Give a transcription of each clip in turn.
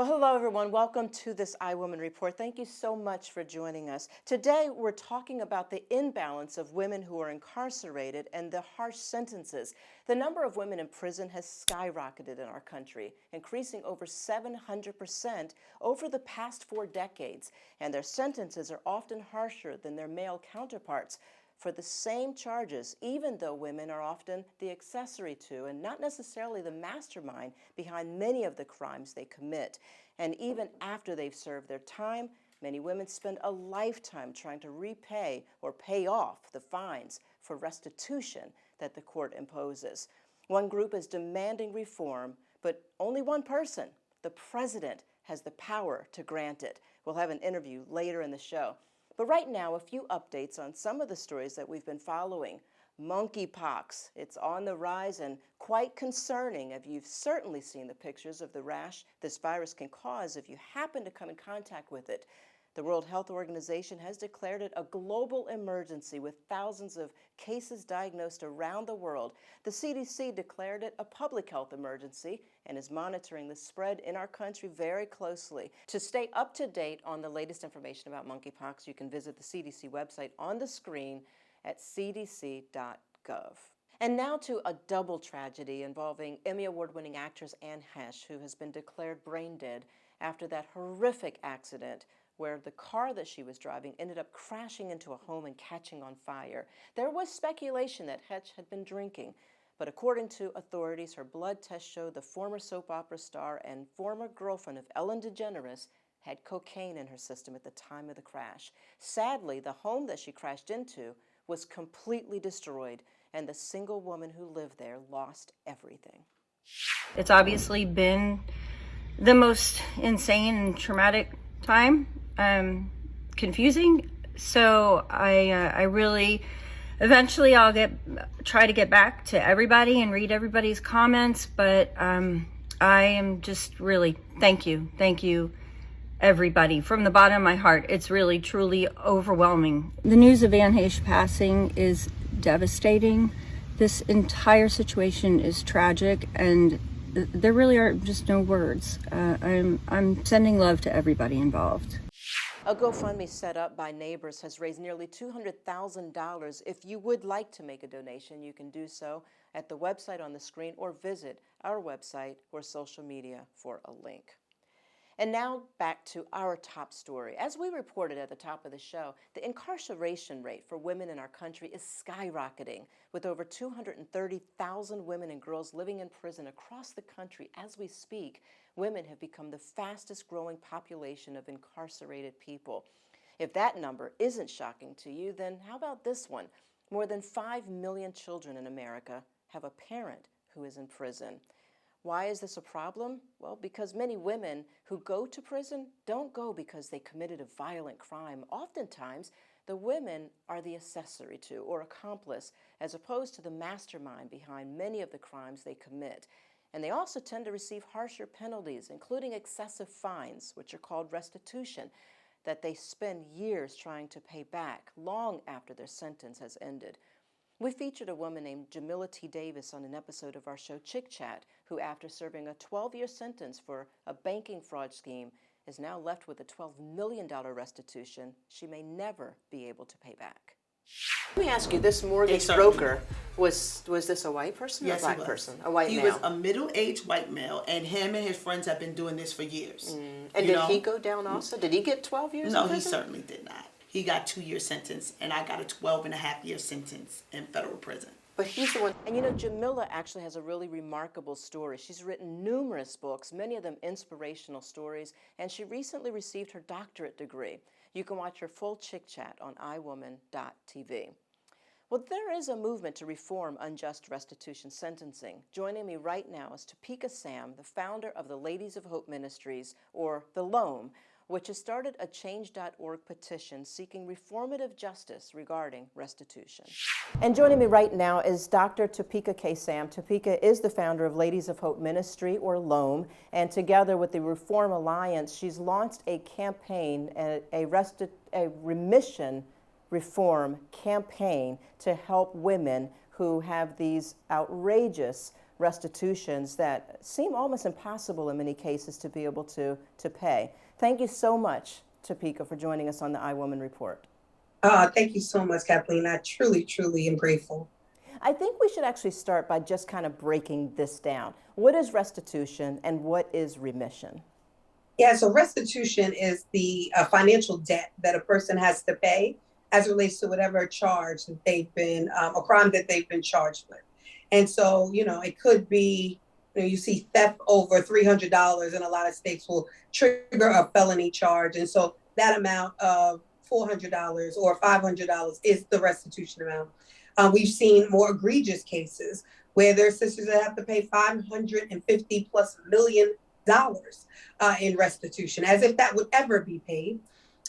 Well, hello, everyone. Welcome to this iWoman Report. Thank you so much for joining us. Today, we're talking about the imbalance of women who are incarcerated and the harsh sentences. The number of women in prison has skyrocketed in our country, increasing over 700% over the past 4 decades, and their sentences are often harsher than their male counterparts for the same charges, even though women are often the accessory to and not necessarily the mastermind behind many of the crimes they commit. And even after they've served their time, many women spend a lifetime trying to repay or pay off the fines for restitution that the court imposes. One group is demanding reform, but only one person, the president, has the power to grant it. We'll have an interview later in the show. But right now, a few updates on some of the stories that we've been following. Monkeypox, it's on the rise and quite concerning. If you've certainly seen the pictures of the rash this virus can cause if you happen to come in contact with it. The World Health Organization has declared it a global emergency with thousands of cases diagnosed around the world. The CDC declared it a public health emergency and is monitoring the spread in our country very closely. To stay up to date on the latest information about monkeypox, you can visit the CDC website on the screen at cdc.gov. And now to a double tragedy involving Emmy-award winning actress Anne Heche, who has been declared brain dead after that horrific accident where the car that she was driving ended up crashing into a home and catching on fire. There was speculation that Heche had been drinking, but according to authorities, her blood test showed the former soap opera star and former girlfriend of Ellen DeGeneres had cocaine in her system at the time of the crash. Sadly, the home that she crashed into was completely destroyed, and the single woman who lived there lost everything. It's obviously been the most insane and traumatic time. Confusing. So I really, eventually I'll try to get back to everybody and read everybody's comments, but I am just really, thank you everybody from the bottom of my heart. It's really truly overwhelming. The news of Anne Heche passing is devastating. This entire situation is tragic, and there really are just no words. I'm sending love to everybody involved. A GoFundMe set up by neighbors has raised nearly $200,000. If you would like to make a donation, you can do so at the website on the screen or visit our website or social media for a link. And now back to our top story. As we reported at the top of the show, the incarceration rate for women in our country is skyrocketing, with over 230,000 women and girls living in prison across the country as we speak. Women have become the fastest growing population of incarcerated people. If that number isn't shocking to you, then how about this one? More than 5 million children in America have a parent who is in prison. Why is this a problem? Well, because many women who go to prison don't go because they committed a violent crime. Oftentimes, the women are the accessory to or accomplice, as opposed to the mastermind behind many of the crimes they commit. And they also tend to receive harsher penalties, including excessive fines, which are called restitution, that they spend years trying to pay back long after their sentence has ended. We featured a woman named Jamila T. Davis on an episode of our show Chick Chat, who after serving a 12-year sentence for a banking fraud scheme is now left with a $12 million restitution she may never be able to pay back. Let me ask you, this mortgage broker, was this a white person or a black person? A white male? He was a middle-aged white male, and him and his friends have been doing this for years. And did he go down also? Did he get 12 years? No, he certainly did not. He got 2-year sentence, and I got a 12.5-year sentence in federal prison. But he's the one, and you know, Jamila actually has a really remarkable story. She's written numerous books, many of them inspirational stories, and she recently received her doctorate degree. You can watch her full Chick Chat on iWoman.tv. Well, there is a movement to reform unjust restitution sentencing. Joining me right now is Topeka Sam, the founder of the Ladies of Hope Ministries, or the LOAM, which has started a Change.org petition seeking reformative justice regarding restitution. And joining me right now is Dr. Topeka K. Sam. Topeka is the founder of Ladies of Hope Ministry, or LOAM, and together with the Reform Alliance, she's launched a campaign, a remission reform campaign to help women who have these outrageous restitutions that seem almost impossible in many cases to be able to pay. Thank you so much, Topeka, for joining us on the iWoman Report. Thank you so much, Kathleen. I truly, truly am grateful. I think we should actually start by just kind of breaking this down. What is restitution and what is remission? Yeah, so restitution is the financial debt that a person has to pay as it relates to whatever charge that they've been, a crime that they've been charged with. And so, it could be, you see theft over $300 in a lot of states will trigger a felony charge. And so that amount of $400 or $500 is the restitution amount. We've seen more egregious cases where there's sisters that have to pay $550+ million in restitution, as if that would ever be paid.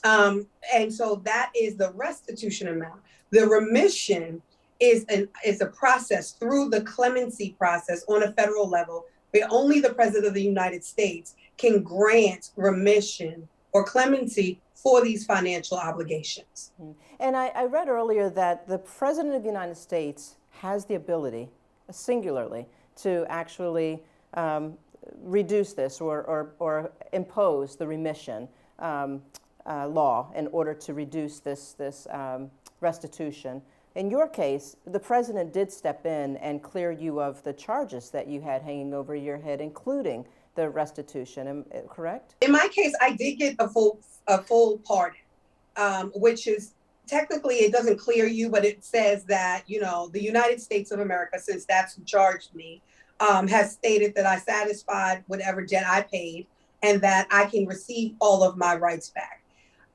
And so that is the restitution amount. The remission is a process through the clemency process on a federal level, where only the President of the United States can grant remission or clemency for these financial obligations. And I read earlier that the President of the United States has the ability, singularly, to actually reduce this or impose the remission law in order to reduce this restitution. In your case, the president did step in and clear you of the charges that you had hanging over your head, including the restitution, correct? In my case, I did get a full pardon, which is technically, it doesn't clear you, but it says that, the United States of America, since that's who charged me, has stated that I satisfied whatever debt I paid and that I can receive all of my rights back.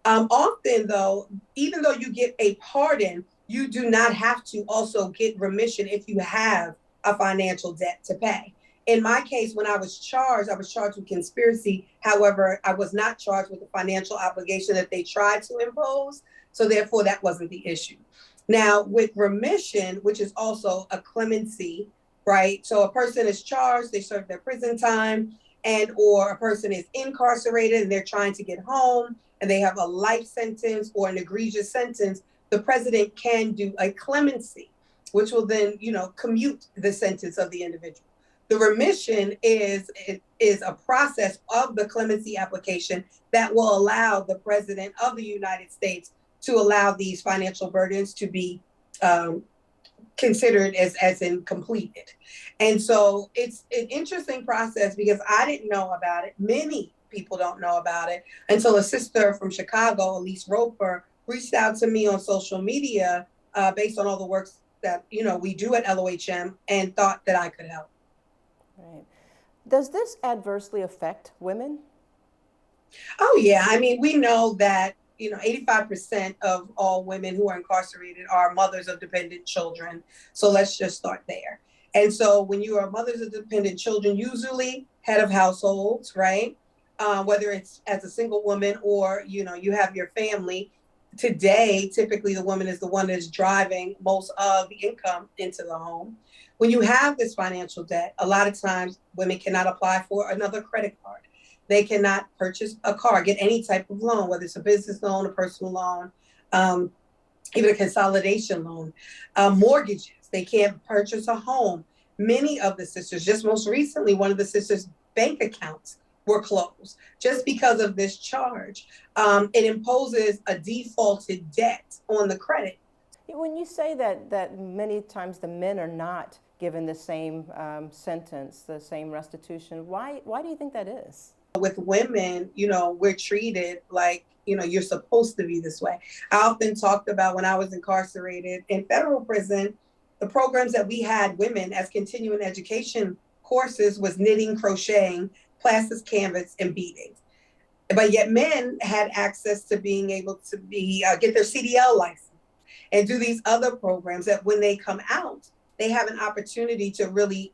Often, though, even though you get a pardon, you do not have to also get remission if you have a financial debt to pay. In my case, when I was charged with conspiracy. However, I was not charged with the financial obligation that they tried to impose. So therefore, that wasn't the issue. Now, with remission, which is also a clemency, right? So a person is charged, they serve their prison time, or a person is incarcerated and they're trying to get home and they have a life sentence or an egregious sentence, the president can do a clemency, which will then, commute the sentence of the individual. The remission is a process of the clemency application that will allow the President of the United States to allow these financial burdens to be considered as in completed. And so it's an interesting process because I didn't know about it. Many people don't know about it until a sister from Chicago, Elise Roper, reached out to me on social media based on all the works that, we do at LOHM and thought that I could help. Right. Does this adversely affect women? Oh, yeah. I mean, we know that, 85% of all women who are incarcerated are mothers of dependent children. So let's just start there. And so when you are mothers of dependent children, usually head of households, right? Whether it's as a single woman or, you have your family. Today, typically the woman is the one that's driving most of the income into the home. When you have this financial debt, a lot of times women cannot apply for another credit card. They cannot purchase a car, get any type of loan, whether it's a business loan, a personal loan, even a consolidation loan, mortgages. They can't purchase a home. Many of the sisters, just most recently, one of the sisters' bank accounts were closed just because of this charge. It imposes a defaulted debt on the credit. When you say that many times the men are not given the same sentence, the same restitution, why do you think that is? With women, we're treated like, you're supposed to be this way. I often talked about when I was incarcerated in federal prison, the programs that we had women as continuing education courses was knitting, crocheting, plastic canvas, and beading. But yet men had access to being able to get their CDL license and do these other programs that when they come out, they have an opportunity to really,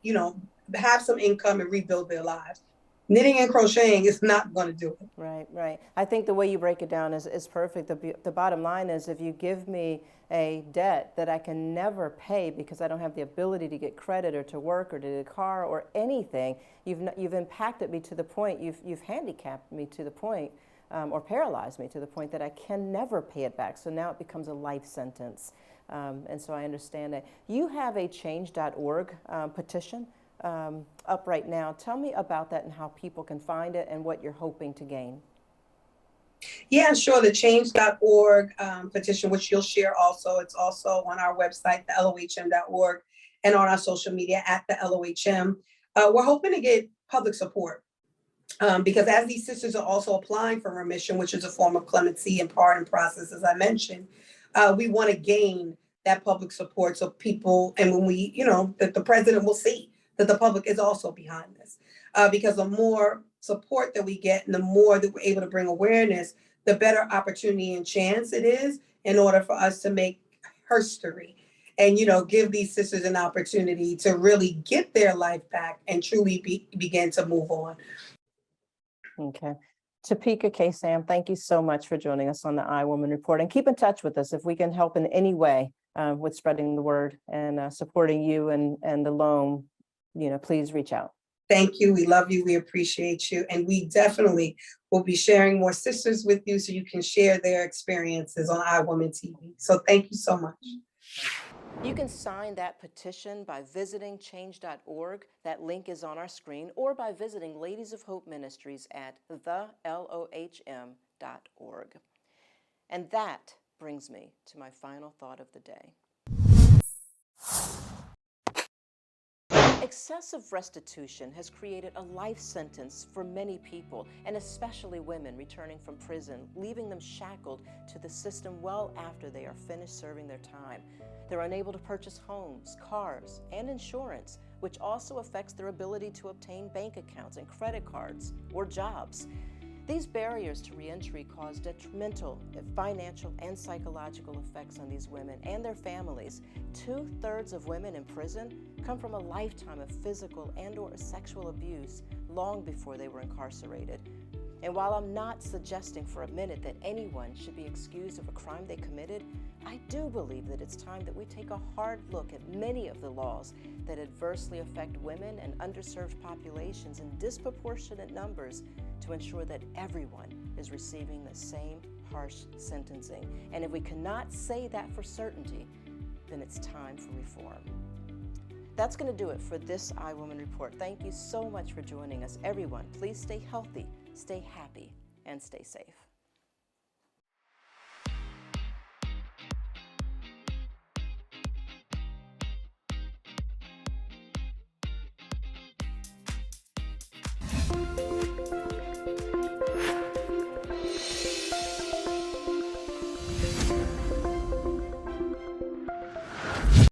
have some income and rebuild their lives. Knitting and crocheting is not going to do it. Right. I think the way you break it down is perfect. The bottom line is if you give me a debt that I can never pay because I don't have the ability to get credit or to work or to get a car or anything, you've impacted me to the point, you've handicapped me to the point or paralyzed me to the point that I can never pay it back. So now it becomes a life sentence. And so I understand that. You have a change.org petition up right now. Tell me about that and how people can find it and what you're hoping to gain. Yeah, sure. The change.org petition, which you'll share also. It's also on our website, the LOHM.org, and on our social media at the LOHM. We're hoping to get public support because as these sisters are also applying for remission, which is a form of clemency and pardon process, as I mentioned, we want to gain that public support so people, and when we, that the president will see that the public is also behind this. Because the more support that we get and the more that we're able to bring awareness, the better opportunity and chance it is in order for us to make history and, give these sisters an opportunity to really get their life back and truly begin to move on. Okay. Topeka K. Sam, thank you so much for joining us on the iWoman Report, and keep in touch with us if we can help in any way with spreading the word and supporting you and the loan. Please reach out. Thank you. We love you. We appreciate you. And we definitely will be sharing more sisters with you so you can share their experiences on iWoman TV. So thank you so much. You can sign that petition by visiting change.org. That link is on our screen, or by visiting Ladies of Hope Ministries at thelohm.org. And that brings me to my final thought of the day. Excessive restitution has created a life sentence for many people, and especially women returning from prison, leaving them shackled to the system well after they are finished serving their time. They're unable to purchase homes, cars, and insurance, which also affects their ability to obtain bank accounts and credit cards or jobs. These barriers to reentry cause detrimental financial and psychological effects on these women and their families. 2/3 of women in prison come from a lifetime of physical and/or sexual abuse long before they were incarcerated. And while I'm not suggesting for a minute that anyone should be excused of a crime they committed, I do believe that it's time that we take a hard look at many of the laws that adversely affect women and underserved populations in disproportionate numbers to ensure that everyone is receiving the same harsh sentencing. And if we cannot say that for certainty, then it's time for reform. That's going to do it for this iWoman Report. Thank you so much for joining us. Everyone, please stay healthy, stay happy, and stay safe.